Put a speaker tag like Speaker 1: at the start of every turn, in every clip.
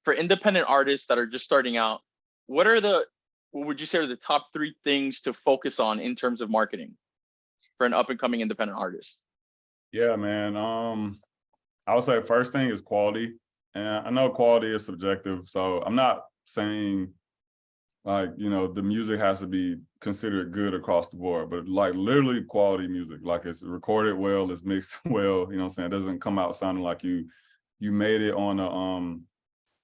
Speaker 1: for independent artists that are just starting out, what would you say are the top 3 things to focus on in terms of marketing for an up and coming independent artist?
Speaker 2: Yeah, man. I would say first thing is quality. And I know quality is subjective, so I'm not saying like, the music has to be considered good across the board, but like literally quality music, like it's recorded well, it's mixed well, you know what I'm saying? It doesn't come out sounding like you made it on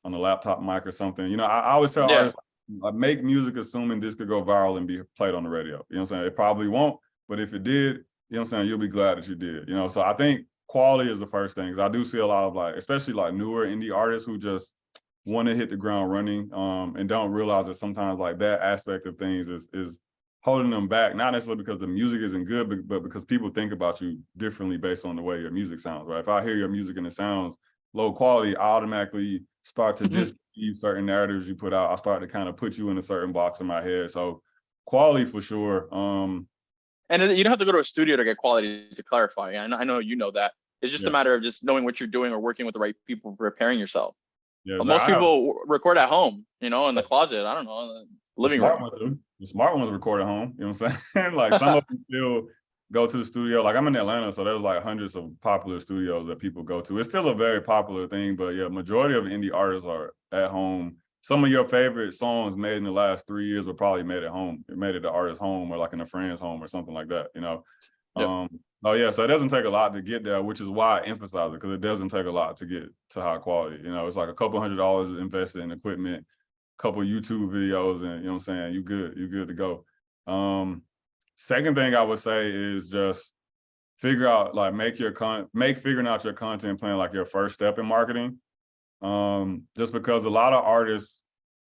Speaker 2: a laptop mic or something. I always tell
Speaker 1: Yeah.
Speaker 2: artists, like, make music assuming this could go viral and be played on the radio. You know what I'm saying? It probably won't, but if it did, you know what I'm saying, you'll be glad that you did. So I think quality is the first thing, because I do see a lot of like, especially like newer indie artists who just want to hit the ground running, and don't realize that sometimes like that aspect of things is holding them back, not necessarily because the music isn't good, but because people think about you differently based on the way your music sounds, right? If I hear your music and it sounds low quality, I automatically start to disbelieve certain narratives you put out. I start to kind of put you in a certain box in my head. So quality for sure.
Speaker 1: And you don't have to go to a studio to get quality, to clarify. I know you know that. It's just a matter of just knowing what you're doing or working with the right people, preparing yourself.
Speaker 2: Yeah,
Speaker 1: But most people record at home, in the closet. I don't know, in the living room.
Speaker 2: The smart ones record at home. You know what I'm saying? Like some of them still go to the studio. Like I'm in Atlanta, so there's like hundreds of popular studios that people go to. It's still a very popular thing, but yeah, majority of indie artists are at home. Some of your favorite songs made in the last 3 years were probably made at home. It made it the artist's home or like in a friend's home or something like that.
Speaker 1: Yep.
Speaker 2: So yeah, so it doesn't take a lot to get there, which is why I emphasize it, because it doesn't take a lot to get to high quality. It's like a couple $100 invested in equipment, couple YouTube videos, and you know what I'm saying, you're good to go. Second thing I would say is just figure out, like, make figuring out your content plan like your first step in marketing. Just because a lot of artists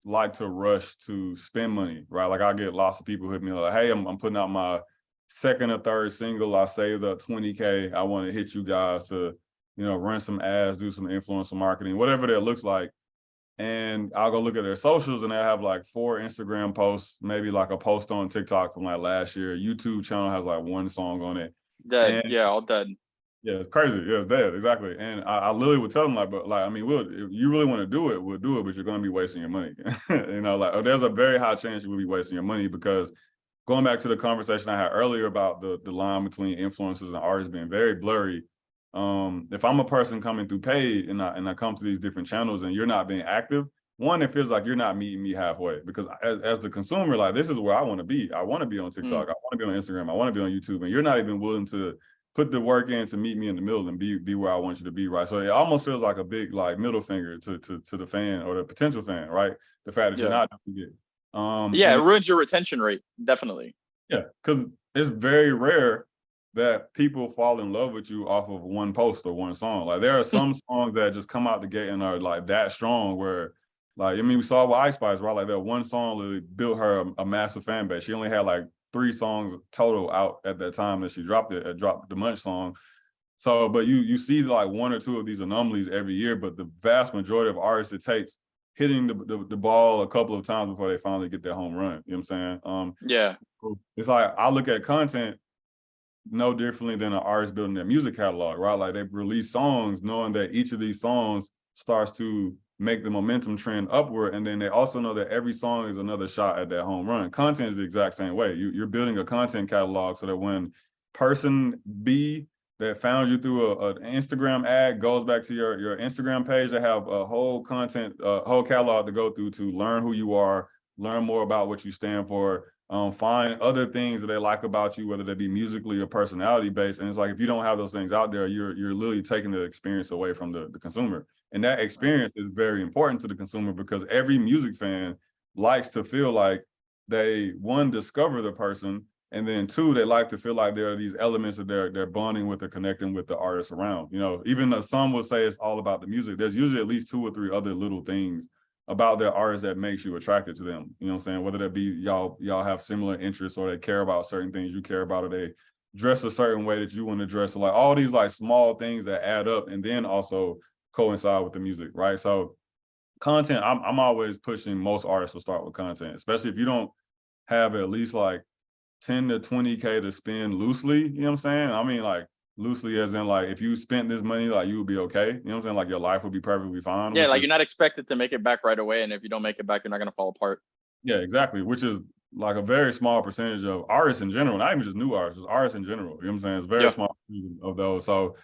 Speaker 2: like to rush to spend money, right? Like I get lots of people hit me like, hey, I'm putting out my second or third single. I saved up 20K. I want to hit you guys to, run some ads, do some influencer marketing, whatever that looks like. And I'll go look at their socials and they'll have like 4 Instagram posts, maybe like a post on TikTok from like last year. YouTube channel has like 1 song on it.
Speaker 1: Dead. Yeah, all dead.
Speaker 2: Yeah, it's crazy. Yeah, it's dead. Exactly. And I literally would tell them like, but like, I mean, if you really want to do it, we'll do it, but you're going to be wasting your money. There's a very high chance you will be wasting your money, because going back to the conversation I had earlier about the line between influencers and artists being very blurry. If I'm a person coming through paid and I come to these different channels and you're not being active, one, it feels like you're not meeting me halfway, because as the consumer, like, this is where I want to be. I want to be on TikTok. I want to be on Instagram. I want to be on YouTube. And you're not even willing to put the work in to meet me in the middle and be where I want you to be, right? So it almost feels like a big like middle finger to the fan or the potential fan, right? The fact that you're not doing it.
Speaker 1: It ruins your retention rate, definitely.
Speaker 2: Yeah, because it's very rare that people fall in love with you off of one post or one song. Like there are some songs that just come out the gate and are like that strong where, like, I mean, we saw it with Ice Spice, right? Like that one song really built her a massive fan base. She only had like 3 songs total out at that time that she dropped the Munch song. So, but you see like 1 or 2 of these anomalies every year, but the vast majority of artists, it takes hitting the ball a couple of times before they finally get their home run. You know what I'm saying?
Speaker 1: Yeah.
Speaker 2: It's like I look at content no differently than an artist building their music catalog, right? Like they release songs knowing that each of these songs starts to make the momentum trend upward. And then they also know that every song is another shot at that home run. Content is the exact same way. You're building a content catalog so that when person B that found you through an Instagram ad goes back to your Instagram page, they have a whole whole catalog to go through to learn who you are, learn more about what you stand for, find other things that they like about you, whether they be musically or personality based. And it's like, if you don't have those things out there, you're literally taking the experience away from the consumer. And that experience is very important to the consumer, because every music fan likes to feel like they, 1, discover the person, and then 2, they like to feel like there are these elements that they're bonding with or connecting with the artists around. Even though some will say it's all about the music, there's usually at least 2 or 3 other little things about their artists that makes you attracted to them. You know what I'm saying? Whether that be y'all have similar interests, or they care about certain things you care about, or they dress a certain way that you want to dress. So like all these like small things that add up and then also coincide with the music, right? So content, I'm always pushing most artists to start with content, especially if you don't have at least like 10 to 20K to spend loosely. You know what I'm saying? I mean, like, loosely as in like if you spent this money, like you would be okay. You know what I'm saying? Like your life would be perfectly fine.
Speaker 1: Yeah,
Speaker 2: Which
Speaker 1: like
Speaker 2: is
Speaker 1: you're not expected to make it back right away, and if you don't make it back, you're not gonna fall apart.
Speaker 2: yeah, exactly. Which is like a very small percentage of artists in general, not even just new artists, just artists in general. You know what I'm saying? It's a very
Speaker 1: Yeah,
Speaker 2: small percentage of those. So,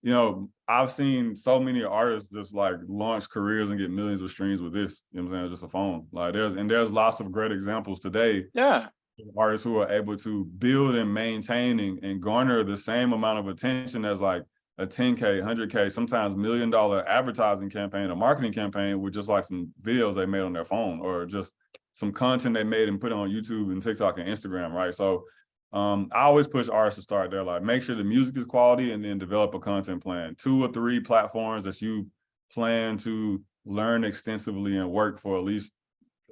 Speaker 2: you know, I've seen so many artists just like launch careers and get millions of streams with this. You know what I'm saying? It's just a phone. Like there's lots of great examples today
Speaker 1: yeah,
Speaker 2: of artists who are able to build and maintain and garner the same amount of attention as like a 10K, 100K, sometimes $1 million advertising campaign or marketing campaign with just like some videos they made on their phone or just some content they made and put on YouTube and TikTok and Instagram, right? So I always push artists to start there, like make sure the music is quality and then develop a content plan. 2 or 3 platforms that you plan to learn extensively and work for at least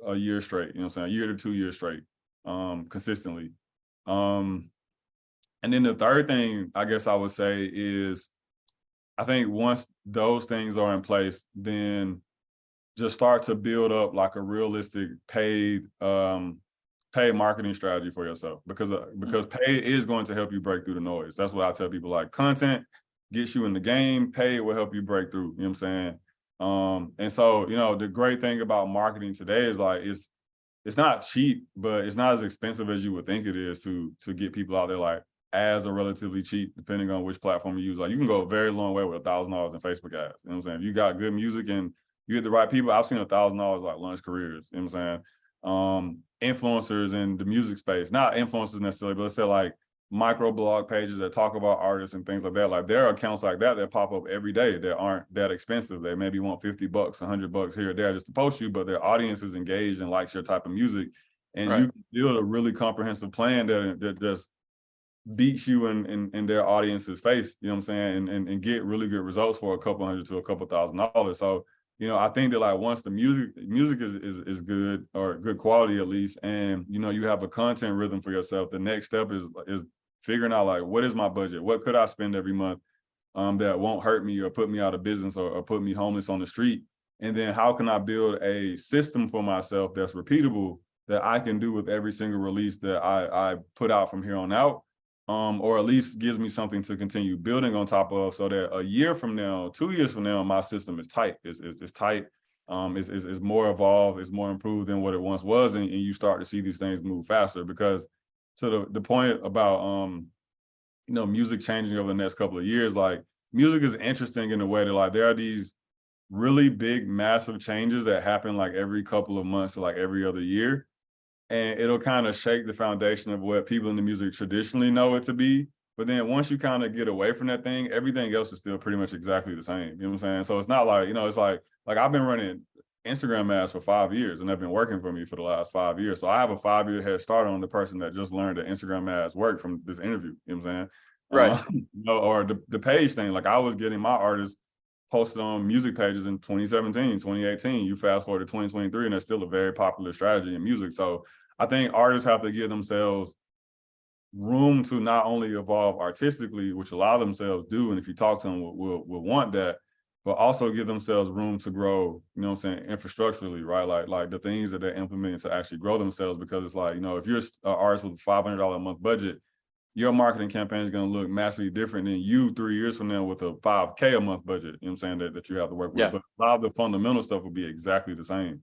Speaker 2: a year straight, you know what I'm saying? A year to 2 years straight, consistently. And then the third thing I guess I would say is I think once those things are in place, then just start to build up like a realistic paid marketing strategy for yourself because paid is going to help you break through the noise. That's what I tell people, like content gets you in the game, paid will help you break through, you know what I'm saying? And so, you know, the great thing about marketing today is like it's not cheap, but it's not as expensive as you would think it is to get people out there, like ads are relatively cheap depending on which platform you use. Like you can go a very long way with $1,000 in Facebook ads. You know what I'm saying? If you got good music and you get the right people, I've seen $1,000 like launch careers. You know what I'm saying? Influencers in the music space, not influencers necessarily, but let's say like micro blog pages that talk about artists and things like that. Like there are accounts like that pop up every day that aren't that expensive. They maybe want $50, $100 here or there just to post you, but their audience is engaged and likes your type of music. And
Speaker 1: right.
Speaker 2: you can build a really comprehensive plan that just beats you in their audience's face, you know what I'm saying, and get really good results for a couple hundred to a couple $1,000s. So, you know, I think that like once the music is good or good quality at least, and you know, you have a content rhythm for yourself, the next step is figuring out like what is my budget? What could I spend every month that won't hurt me or put me out of business or put me homeless on the street? And then how can I build a system for myself that's repeatable that I can do with every single release that I put out from here on out? Or at least gives me something to continue building on top of so that a year from now, 2 years from now, my system is tight. It's tight. Is more evolved, is more improved than what it once was. And you start to see these things move faster because to the point about, you know, music changing over the next couple of years, like music is interesting in a way that like there are these really big, massive changes that happen like every couple of months, like every other year. And it'll kind of shake the foundation of what people in the music traditionally know it to be. But then once you kind of get away from that thing, everything else is still pretty much exactly the same. You know what I'm saying? So it's not like, you know, it's like I've been running Instagram ads for 5 years and they've been working for me for the last 5 years. So I have a 5-year head start on the person that just learned that Instagram ads work from this interview. You know what I'm saying?
Speaker 1: Right.
Speaker 2: You know, or the page thing, like I was getting my artists posted on music pages in 2017, 2018. You fast forward to 2023, and that's still a very popular strategy in music. So I think artists have to give themselves room to not only evolve artistically, which a lot of themselves do, and if you talk to them, will want that, but also give themselves room to grow, you know what I'm saying, infrastructurally, right? Like the things that they're implementing to actually grow themselves, because it's like, you know, if you're an artist with a $500 a month budget, your marketing campaign is going to look massively different than you 3 years from now with a $5K a month budget, you know what I'm saying, that you have to work with.
Speaker 1: Yeah.
Speaker 2: But a lot of the fundamental stuff will be exactly the same.